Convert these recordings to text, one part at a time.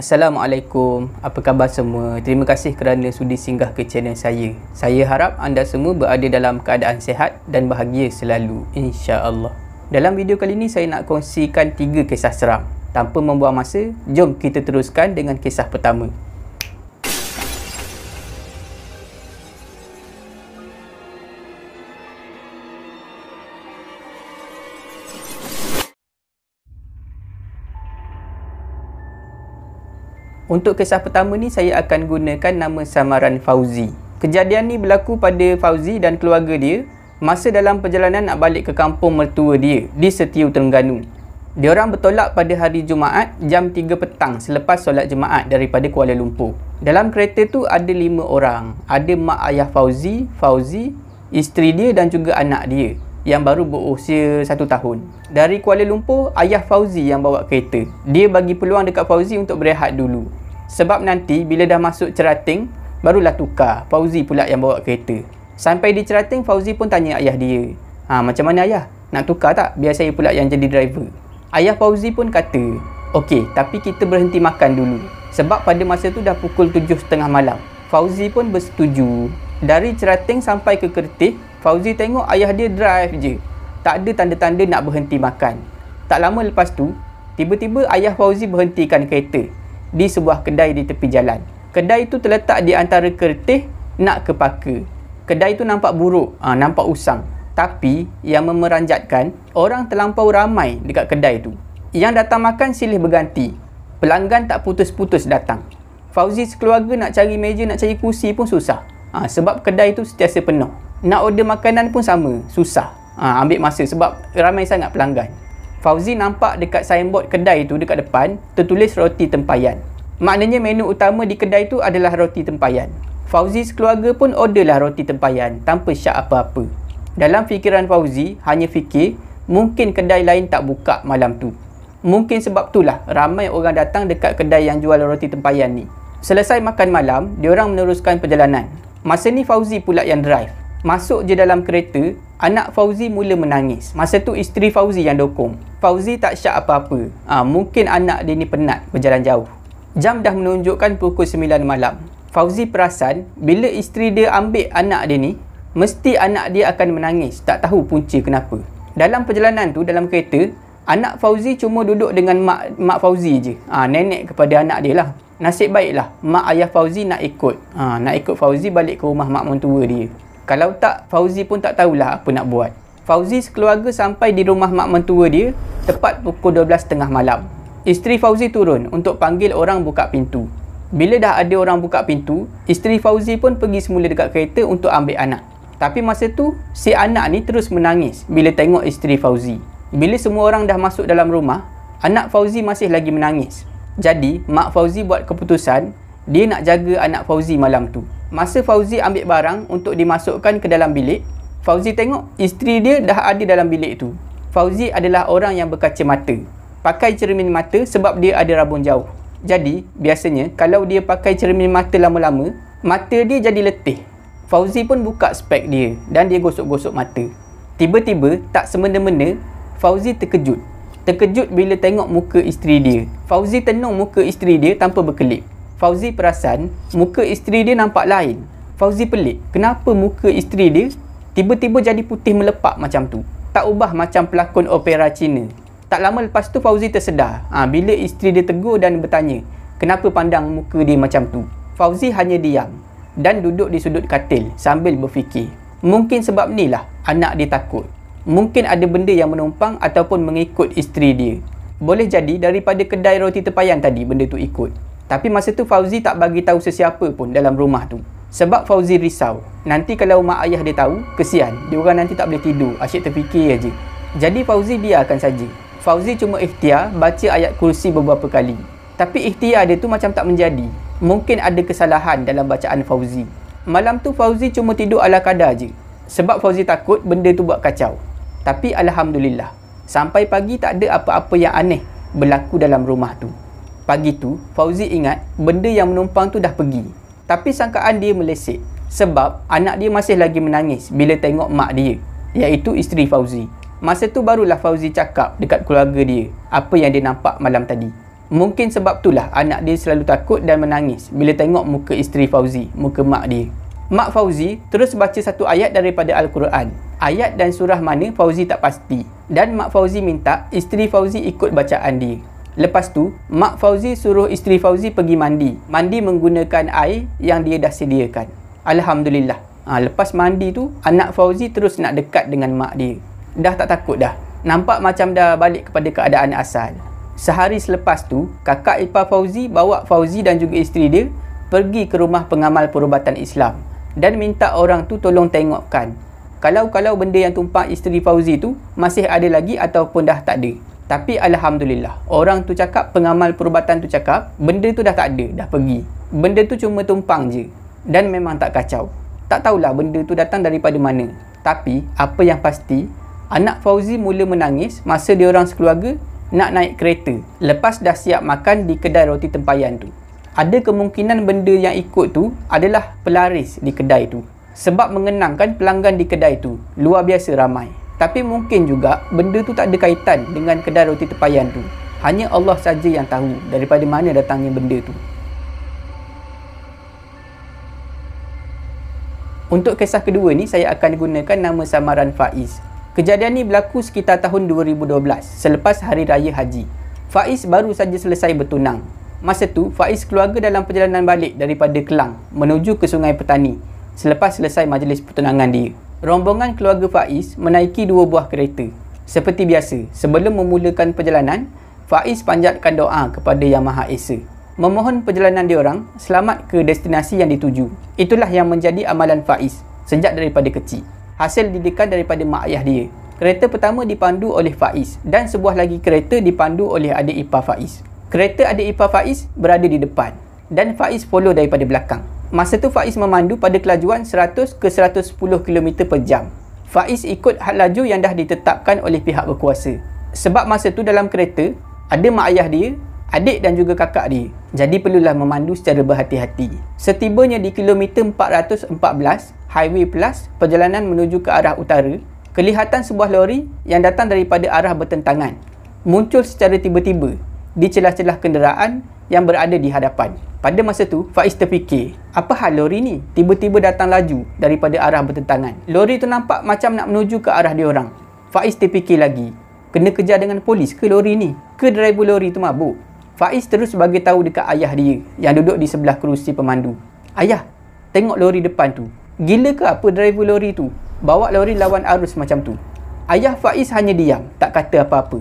Assalamualaikum, apa khabar semua? Terima kasih kerana sudi singgah ke channel saya. Saya harap anda semua berada dalam keadaan sihat dan bahagia selalu, insya-Allah. Dalam video kali ini saya nak kongsikan 3 kisah seram. Tanpa membuang masa, jom kita teruskan dengan kisah pertama. Untuk kisah pertama ni saya akan gunakan nama samaran Fauzi. Kejadian ni berlaku pada Fauzi dan keluarga dia masa dalam perjalanan nak balik ke kampung mertua dia di Setiu, Terengganu. Diorang bertolak pada hari Jumaat jam 3 petang selepas solat Jumaat daripada Kuala Lumpur. Dalam kereta tu ada 5 orang. Ada mak ayah Fauzi, isteri dia dan juga anak dia yang baru berusia 1 tahun. Dari Kuala Lumpur, ayah Fauzi yang bawa kereta. Dia bagi peluang dekat Fauzi untuk berehat dulu. Sebab nanti bila dah masuk Cerating, barulah tukar. Fauzi pula yang bawa kereta. Sampai di Cerating, Fauzi pun tanya ayah dia, macam mana ayah? Nak tukar tak? Biar saya pula yang jadi driver. Ayah Fauzi pun kata, okey, tapi kita berhenti makan dulu. Sebab pada masa tu dah pukul 7.30 malam. Fauzi pun bersetuju. Dari Cerating sampai ke Kertih, Fauzi tengok ayah dia drive je. Tak ada tanda-tanda nak berhenti makan. Tak lama lepas tu, tiba-tiba ayah Fauzi berhentikan kereta di sebuah kedai di tepi jalan. Kedai tu terletak di antara Kertih nak ke Paka. Kedai tu nampak buruk, nampak usang. Tapi yang memeranjatkan, orang terlampau ramai dekat kedai tu. Yang datang makan silih berganti. Pelanggan tak putus-putus datang. Fauzi sekeluarga nak cari meja, nak cari kursi pun susah. Sebab kedai tu sentiasa penuh. Nak order makanan pun sama, susah. Ambil masa sebab ramai sangat pelanggan. Fauzi nampak dekat signboard kedai tu dekat depan tertulis roti tempayan. Maknanya menu utama di kedai tu adalah roti tempayan. Fauzi sekeluarga pun orderlah roti tempayan tanpa syak apa-apa. Dalam fikiran Fauzi, hanya fikir mungkin kedai lain tak buka malam tu. Mungkin sebab itulah ramai orang datang dekat kedai yang jual roti tempayan ni. Selesai makan malam, diorang meneruskan perjalanan. Masa ni Fauzi pula yang drive. Masuk je dalam kereta, anak Fauzi mula menangis. Masa tu isteri Fauzi yang dokong. Fauzi tak syak apa-apa. Mungkin anak dia ni penat berjalan jauh. Jam dah menunjukkan pukul 9 malam. Fauzi perasan bila isteri dia ambil anak dia ni, mesti anak dia akan menangis. Tak tahu punca kenapa. Dalam perjalanan tu, dalam kereta, anak Fauzi cuma duduk dengan mak Fauzi je. Nenek kepada anak dia lah. Nasib baiklah mak ayah Fauzi nak ikut. Nak ikut Fauzi balik ke rumah mak mentua dia. Kalau tak, Fauzi pun tak tahulah apa nak buat. Fauzi sekeluarga sampai di rumah mak mentua dia tepat pukul 12.30 malam. Isteri Fauzi turun untuk panggil orang buka pintu. Bila dah ada orang buka pintu, isteri Fauzi pun pergi semula dekat kereta untuk ambil anak. Tapi masa tu, si anak ni terus menangis bila tengok isteri Fauzi. Bila semua orang dah masuk dalam rumah, anak Fauzi masih lagi menangis. Jadi, mak Fauzi buat keputusan, dia nak jaga anak Fauzi malam tu. Masa Fauzi ambil barang untuk dimasukkan ke dalam bilik, Fauzi tengok isteri dia dah ada dalam bilik tu. Fauzi adalah orang yang berkacamata. Pakai cermin mata sebab dia ada rabun jauh. Jadi, biasanya kalau dia pakai cermin mata lama-lama, mata dia jadi letih. Fauzi pun buka spek dia dan dia gosok-gosok mata. Tiba-tiba, tak semena-mena, Fauzi terkejut. Terkejut bila tengok muka isteri dia. Fauzi tenung muka isteri dia tanpa berkelip. Fauzi perasan muka isteri dia nampak lain. Fauzi pelik, kenapa muka isteri dia tiba-tiba jadi putih melepak macam tu? Tak ubah macam pelakon opera Cina. Tak lama lepas tu Fauzi tersedar bila isteri dia tegur dan bertanya, kenapa pandang muka dia macam tu? Fauzi hanya diam dan duduk di sudut katil sambil berfikir. Mungkin sebab ni lah anak dia takut. Mungkin ada benda yang menumpang ataupun mengikut isteri dia. Boleh jadi daripada kedai roti tempayan tadi benda tu ikut. Tapi masa tu Fauzi tak bagi tahu sesiapa pun dalam rumah tu. Sebab Fauzi risau. Nanti kalau mak ayah dia tahu, kesian. Diorang nanti tak boleh tidur, asyik terfikir aje. Jadi Fauzi biarkan saja. Fauzi cuma ikhtiar baca ayat kursi beberapa kali. Tapi ikhtiar dia tu macam tak menjadi. Mungkin ada kesalahan dalam bacaan Fauzi. Malam tu Fauzi cuma tidur ala kadar je. Sebab Fauzi takut benda tu buat kacau. Tapi Alhamdulillah, sampai pagi tak ada apa-apa yang aneh berlaku dalam rumah tu. Pagi tu, Fauzi ingat benda yang menumpang tu dah pergi. Tapi sangkaan dia meleset. Sebab anak dia masih lagi menangis bila tengok mak dia, iaitu isteri Fauzi. Masa tu barulah Fauzi cakap dekat keluarga dia apa yang dia nampak malam tadi. Mungkin sebab itulah anak dia selalu takut dan menangis bila tengok muka isteri Fauzi, muka mak dia. Mak Fauzi terus baca satu ayat daripada Al-Quran. Ayat dan surah mana Fauzi tak pasti. Dan Mak Fauzi minta isteri Fauzi ikut bacaan dia. Lepas tu, Mak Fauzi suruh isteri Fauzi pergi mandi. Mandi menggunakan air yang dia dah sediakan. Alhamdulillah. Lepas mandi tu, anak Fauzi terus nak dekat dengan mak dia. Dah tak takut dah. Nampak macam dah balik kepada keadaan asal. Sehari selepas tu, kakak ipar Fauzi bawa Fauzi dan juga isteri dia pergi ke rumah pengamal perubatan Islam dan minta orang tu tolong tengokkan kalau benda yang tumpang isteri Fauzi tu masih ada lagi ataupun dah tak ada. Tapi Alhamdulillah, orang tu cakap, pengamal perubatan tu cakap, benda tu dah tak ada, dah pergi. Benda tu cuma tumpang je dan memang tak kacau. Tak tahulah benda tu datang daripada mana. Tapi apa yang pasti, anak Fauzi mula menangis masa dia orang sekeluarga nak naik kereta lepas dah siap makan di kedai roti tempayan tu. Ada kemungkinan benda yang ikut tu adalah pelaris di kedai tu, sebab mengenangkan pelanggan di kedai tu luar biasa ramai. Tapi mungkin juga benda tu tak ada kaitan dengan kedai roti tempayan tu. Hanya Allah saja yang tahu daripada mana datangnya benda tu. Untuk kisah kedua ni, saya akan gunakan nama samaran Faiz. Kejadian ni berlaku sekitar tahun 2012, selepas Hari Raya Haji. Faiz baru saja selesai bertunang. Masa tu, Faiz keluarga dalam perjalanan balik daripada Kelang menuju ke Sungai Petani selepas selesai majlis pertunangan dia. Rombongan keluarga Faiz menaiki 2 buah kereta. Seperti biasa, sebelum memulakan perjalanan, Faiz panjatkan doa kepada Yang Maha Esa, memohon perjalanan diorang selamat ke destinasi yang dituju. Itulah yang menjadi amalan Faiz sejak daripada kecil. Hasil didikan daripada mak ayah dia. Kereta pertama dipandu oleh Faiz dan sebuah lagi kereta dipandu oleh adik ipar Faiz. Kereta adik ipar Faiz berada di depan dan Faiz follow daripada belakang. Masa tu Faiz memandu pada kelajuan 100 ke 110 km per jam. Faiz ikut had laju yang dah ditetapkan oleh pihak berkuasa. Sebab masa tu dalam kereta ada mak ayah dia, adik dan juga kakak dia. Jadi perlulah memandu secara berhati-hati. Setibanya di kilometer 414 Highway Plus, perjalanan menuju ke arah utara, kelihatan sebuah lori yang datang daripada arah bertentangan muncul secara tiba-tiba di celah-celah kenderaan yang berada di hadapan. Pada masa tu, Faiz terfikir, apa hal lori ni tiba-tiba datang laju daripada arah bertentangan? Lori tu nampak macam nak menuju ke arah diorang. Faiz terfikir lagi, kena kejar dengan polis ke lori ni? Ke driver lori tu mabuk? Faiz terus bagi tahu dekat ayah dia yang duduk di sebelah kerusi pemandu. Ayah, tengok lori depan tu. Gila ke apa driver lori tu? Bawa lori lawan arus macam tu. Ayah Faiz hanya diam, tak kata apa-apa.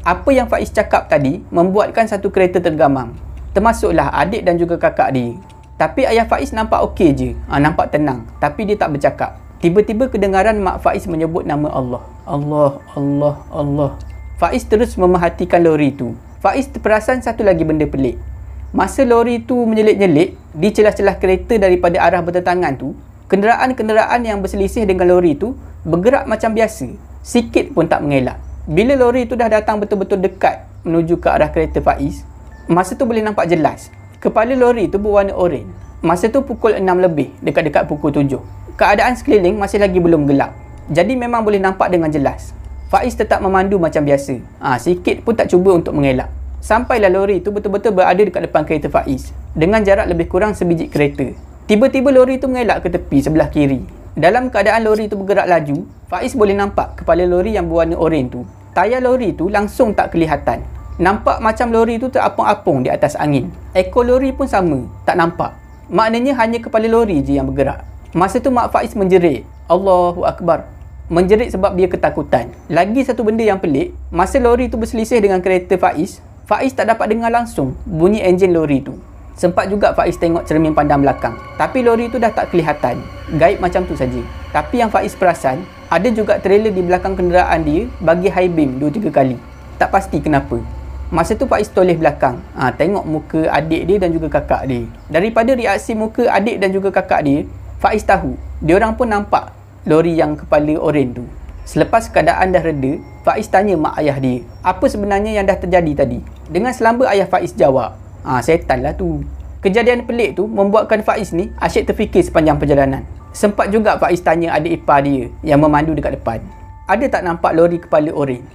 Apa yang Faiz cakap tadi membuatkan satu kereta tergamam. Termasuklah adik dan juga kakak dia. Tapi ayah Faiz nampak okey je. Nampak tenang. Tapi dia tak bercakap. Tiba-tiba kedengaran mak Faiz menyebut nama Allah. Allah, Allah, Allah. Faiz terus memerhatikan lori tu. Faiz terperasan satu lagi benda pelik. Masa lori tu menyelit-nyelit di celah-celah kereta daripada arah bertentangan tu, kenderaan-kenderaan yang berselisih dengan lori tu bergerak macam biasa. Sikit pun tak mengelak. Bila lori tu dah datang betul-betul dekat menuju ke arah kereta Faiz, masa tu boleh nampak jelas. Kepala lori tu berwarna oranye. Masa tu pukul 6 lebih, dekat-dekat pukul 7. Keadaan sekeliling masih lagi belum gelap. Jadi memang boleh nampak dengan jelas. Faiz tetap memandu macam biasa. Sikit pun tak cuba untuk mengelak. Sampailah lori tu betul-betul berada dekat depan kereta Faiz dengan jarak lebih kurang sebiji kereta. Tiba-tiba lori tu mengelak ke tepi sebelah kiri. Dalam keadaan lori tu bergerak laju, Faiz boleh nampak kepala lori yang berwarna oranye tu. Tayar lori tu langsung tak kelihatan. Nampak macam lori tu terapung-apung di atas angin. Ekor lori pun sama, tak nampak. Maknanya hanya kepala lori je yang bergerak. Masa tu mak Faiz menjerit, Allahu Akbar. Menjerit sebab dia ketakutan. Lagi satu benda yang pelik, masa lori tu berselisih dengan kereta Faiz, Faiz tak dapat dengar langsung bunyi enjin lori tu. Sempat juga Faiz tengok cermin pandang belakang, tapi lori tu dah tak kelihatan. Gaib macam tu saja. Tapi yang Faiz perasan, ada juga trailer di belakang kenderaan dia bagi high beam 2-3 kali. Tak pasti kenapa. Masa tu Faiz toleh belakang, tengok muka adik dia dan juga kakak dia. Daripada reaksi muka adik dan juga kakak dia, Faiz tahu diorang pun nampak lori yang kepala oranye tu. Selepas keadaan dah reda, Faiz tanya mak ayah dia, apa sebenarnya yang dah terjadi tadi? Dengan selamba ayah Faiz jawab, setan lah tu. Kejadian pelik tu membuatkan Faiz ni asyik terfikir sepanjang perjalanan. Sempat juga Faiz tanya adik ipar dia yang memandu dekat depan, ada tak nampak lori kepala oranye?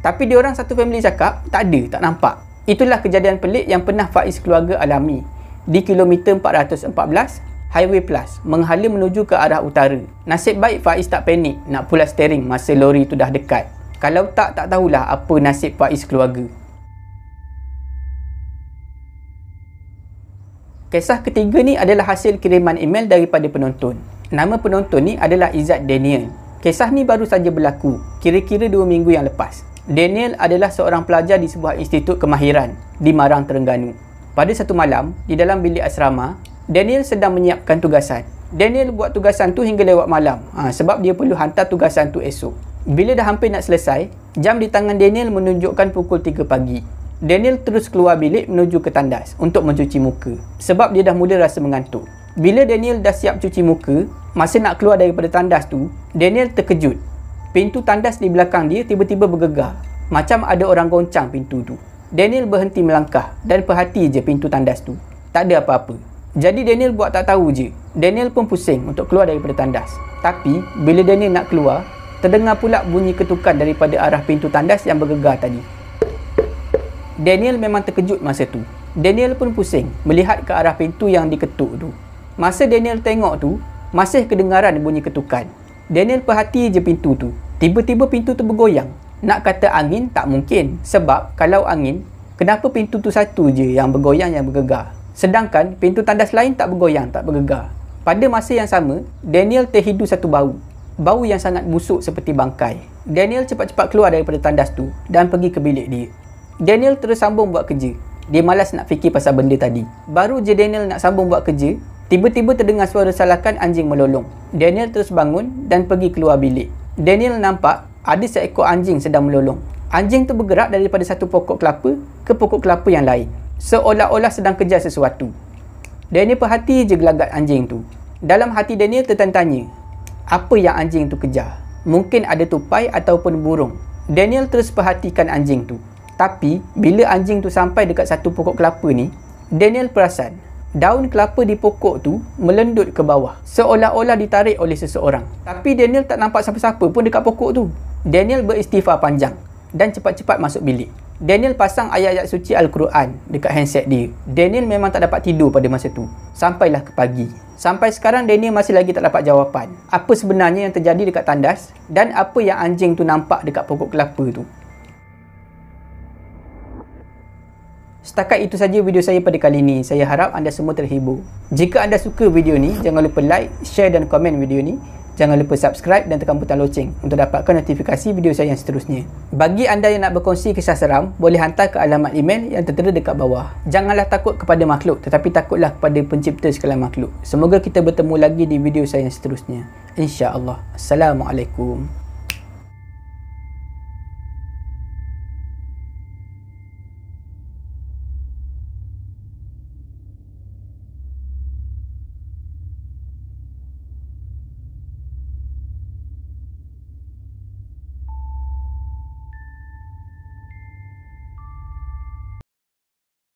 Tapi diorang satu family cakap, tak ada, tak nampak. Itulah kejadian pelik yang pernah Faiz keluarga alami di kilometer 414 Highway Plus menghala menuju ke arah utara. Nasib baik Faiz tak panik nak pulas steering masa lori tu dah dekat. Kalau tak tahulah apa nasib Faiz keluarga. Kisah ketiga ni adalah hasil kiriman email daripada penonton. Nama penonton ni adalah Izzat Daniel. Kisah ni baru saja berlaku, kira-kira 2 minggu yang lepas. Daniel adalah seorang pelajar di sebuah institut kemahiran di Marang, Terengganu. Pada satu malam, di dalam bilik asrama, Daniel sedang menyiapkan tugasan. Daniel buat tugasan tu hingga lewat malam sebab dia perlu hantar tugasan tu esok. Bila dah hampir nak selesai, jam di tangan Daniel menunjukkan pukul 3 pagi. Daniel terus keluar bilik menuju ke tandas untuk mencuci muka sebab dia dah mula rasa mengantuk. Bila Daniel dah siap cuci muka, masa nak keluar daripada tandas tu, Daniel terkejut. Pintu tandas di belakang dia tiba-tiba bergegar. Macam ada orang goncang pintu tu. Daniel berhenti melangkah dan perhati je pintu tandas tu. Tak ada apa-apa. Jadi Daniel buat tak tahu je. Daniel pun pusing untuk keluar daripada tandas. Tapi bila Daniel nak keluar, terdengar pula bunyi ketukan daripada arah pintu tandas yang bergegar tadi. Daniel memang terkejut masa tu. Daniel pun pusing melihat ke arah pintu yang diketuk tu. Masa Daniel tengok tu, masih kedengaran bunyi ketukan. Daniel perhati je pintu tu. Tiba-tiba pintu tu bergoyang. Nak kata angin tak mungkin. Sebab kalau angin, kenapa pintu tu satu je yang bergoyang, yang bergegar? Sedangkan pintu tandas lain tak bergoyang, tak bergegar. Pada masa yang sama, Daniel terhidu satu bau. Bau yang sangat busuk seperti bangkai. Daniel cepat-cepat keluar daripada tandas tu dan pergi ke bilik dia. Daniel terus sambung buat kerja. Dia malas nak fikir pasal benda tadi. Baru je Daniel nak sambung buat kerja, tiba-tiba terdengar suara salakan anjing melolong. Daniel terus bangun dan pergi keluar bilik. Daniel nampak ada seekor anjing sedang melolong. Anjing tu bergerak daripada satu pokok kelapa ke pokok kelapa yang lain, seolah-olah sedang kejar sesuatu. Daniel perhati je gelagat anjing tu. Dalam hati Daniel tertanya-tanya, apa yang anjing tu kejar? Mungkin ada tupai ataupun burung. Daniel terus perhatikan anjing tu. Tapi bila anjing tu sampai dekat satu pokok kelapa ni, Daniel perasan daun kelapa di pokok tu melendut ke bawah, seolah-olah ditarik oleh seseorang. Tapi Daniel tak nampak siapa-siapa pun dekat pokok tu. Daniel beristighfar panjang dan cepat-cepat masuk bilik. Daniel pasang ayat-ayat suci Al-Quran dekat handset dia. Daniel memang tak dapat tidur pada masa tu. Sampailah ke pagi. Sampai sekarang Daniel masih lagi tak dapat jawapan. Apa sebenarnya yang terjadi dekat tandas dan apa yang anjing tu nampak dekat pokok kelapa tu. Setakat itu saja video saya pada kali ini. Saya harap anda semua terhibur. Jika anda suka video ni, jangan lupa like, share dan komen video ni. Jangan lupa subscribe dan tekan butang loceng untuk dapatkan notifikasi video saya yang seterusnya. Bagi anda yang nak berkongsi kisah seram, boleh hantar ke alamat email yang tertera dekat bawah. Janganlah takut kepada makhluk, tetapi takutlah kepada pencipta segala makhluk. Semoga kita bertemu lagi di video saya yang seterusnya. InsyaAllah. Assalamualaikum.